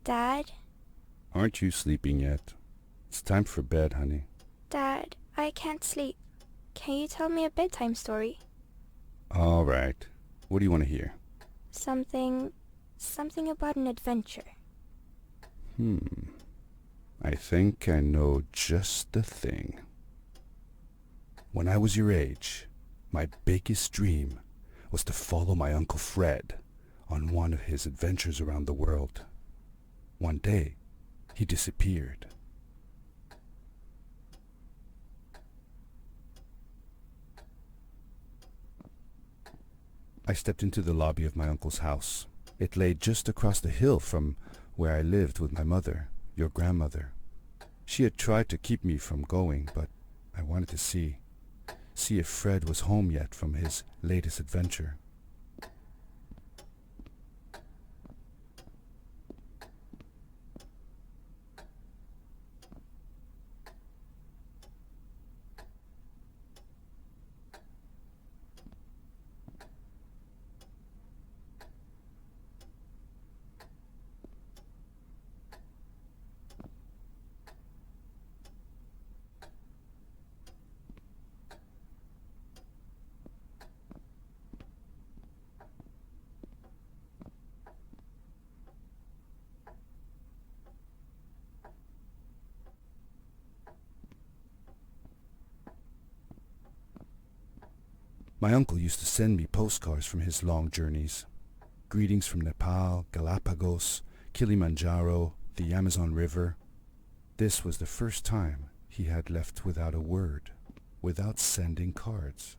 Dad? Aren't you sleeping yet? It's time for bed, honey. Dad, I can't sleep. Can you tell me a bedtime story? All right. What do you want to hear? Something about an adventure. I think I know just the thing. When I was your age, my biggest dream was to follow my Uncle Fred on one of his adventures around the world. One day, he disappeared. I stepped into the lobby of my uncle's house. It lay just across the hill from where I lived with my mother, your grandmother. She had tried to keep me from going, but I wanted to see if Fred was home yet from his latest adventure. My uncle used to send me postcards from his long journeys. Greetings from Nepal, Galapagos, Kilimanjaro, the Amazon River. This was the first time he had left without a word, without sending cards.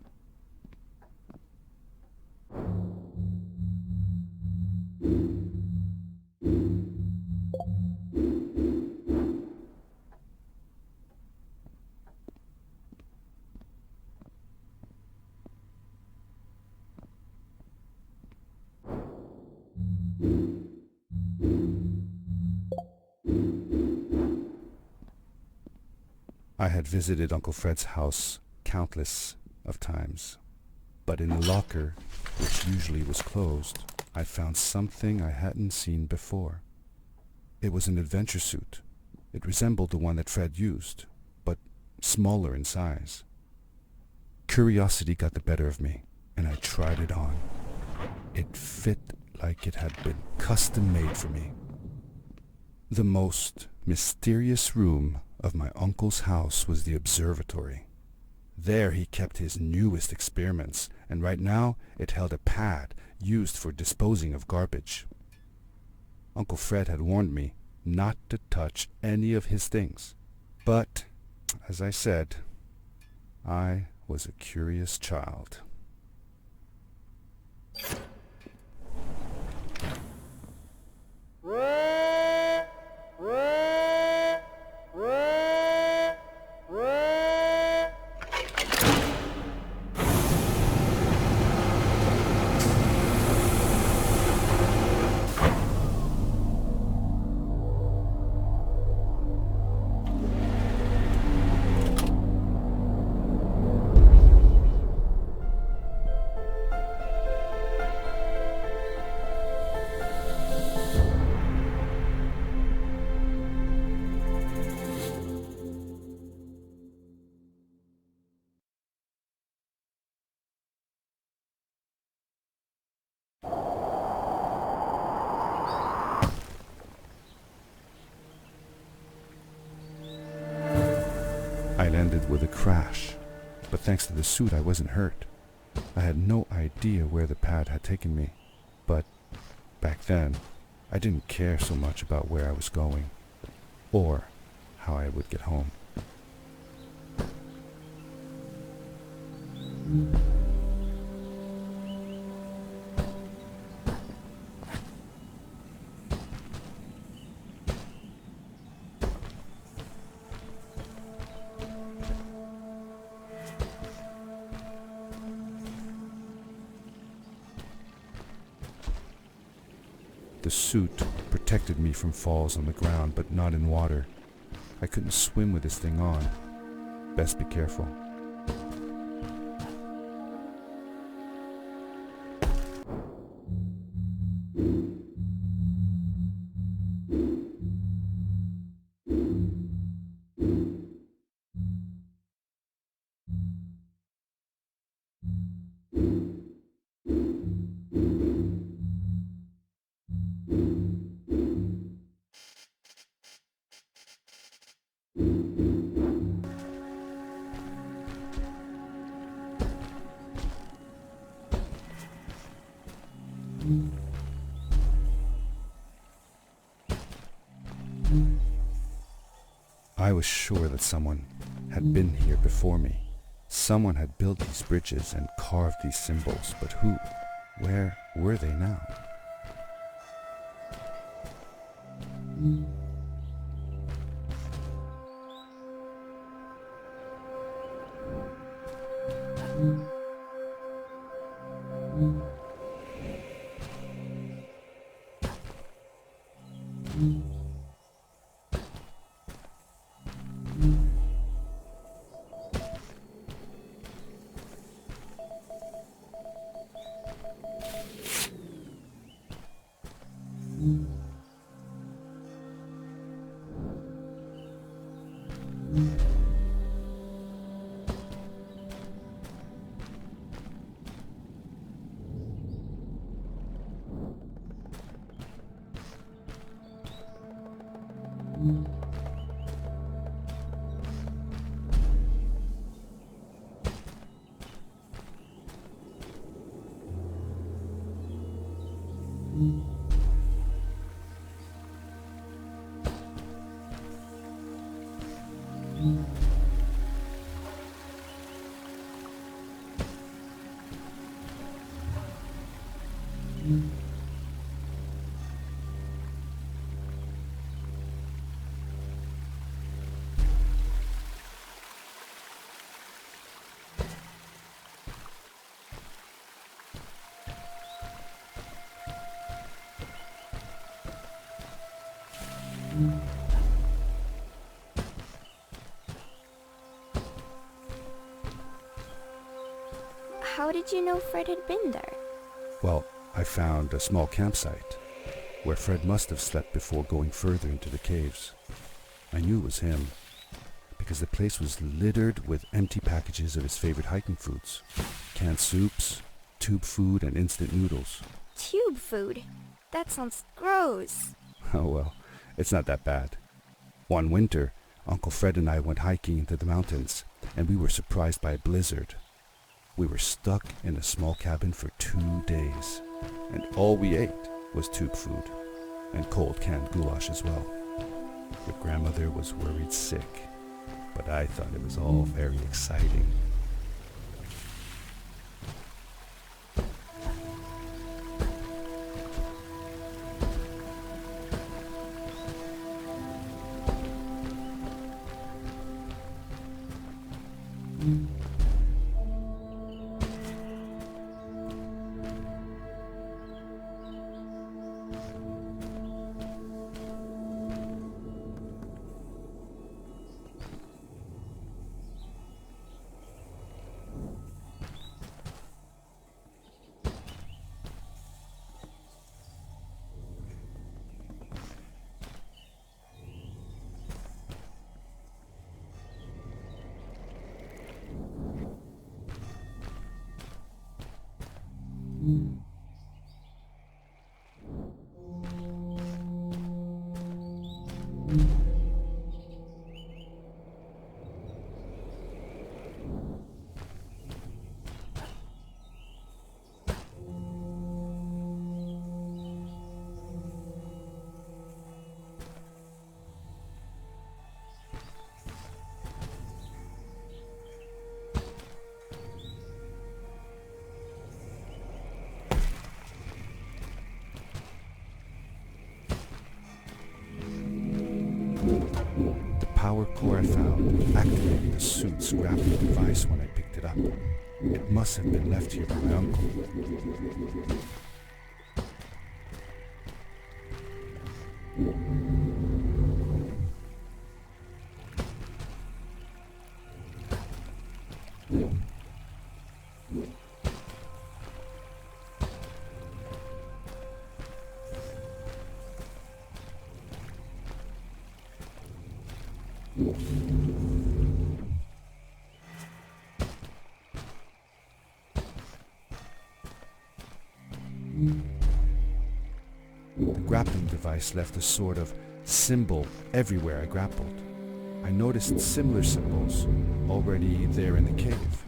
I had visited Uncle Fred's house countless of times, but in the locker, which usually was closed, I found something I hadn't seen before. It was an adventure suit. It resembled the one that Fred used, but smaller in size. Curiosity got the better of me, and I tried it on. It fit like it had been custom made for me. The most mysterious room of my uncle's house was the observatory. There he kept his newest experiments, and right now it held a pad used for disposing of garbage. Uncle Fred had warned me not to touch any of his things. But, as I said, I was a curious child. I landed with a crash, but thanks to the suit I wasn't hurt. I had no idea where the pad had taken me, but back then I didn't care so much about where I was going, or how I would get home. The suit protected me from falls on the ground, but not in water. I couldn't swim with this thing on. Best be careful. I was sure that someone had been here before me. Someone had built these bridges and carved these symbols, but who? Where were they now? How did you know Fred had been there? Well, I found a small campsite where Fred must have slept before going further into the caves. I knew it was him because the place was littered with empty packages of his favorite hiking foods. Canned soups, tube food, and instant noodles. Tube food? That sounds gross. Oh well, it's not that bad. One winter, Uncle Fred and I went hiking into the mountains, and we were surprised by a blizzard. We were stuck in a small cabin for 2 days, and all we ate was tube food, and cold canned goulash as well. Your grandmother was worried sick, but I thought it was all very exciting. The power core I found activated the suit's grappling device when I picked it up. It must have been left here by my uncle. grappling device left a sort of symbol everywhere I grappled. I noticed similar symbols already there in the cave,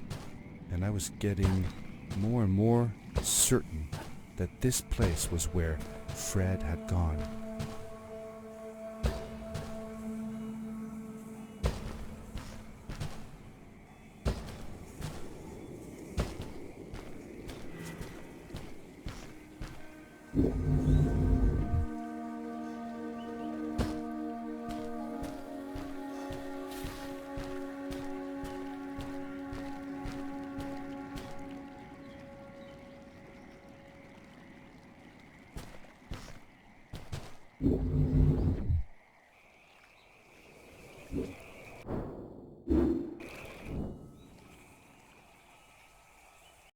and I was getting more and more certain that this place was where Fred had gone.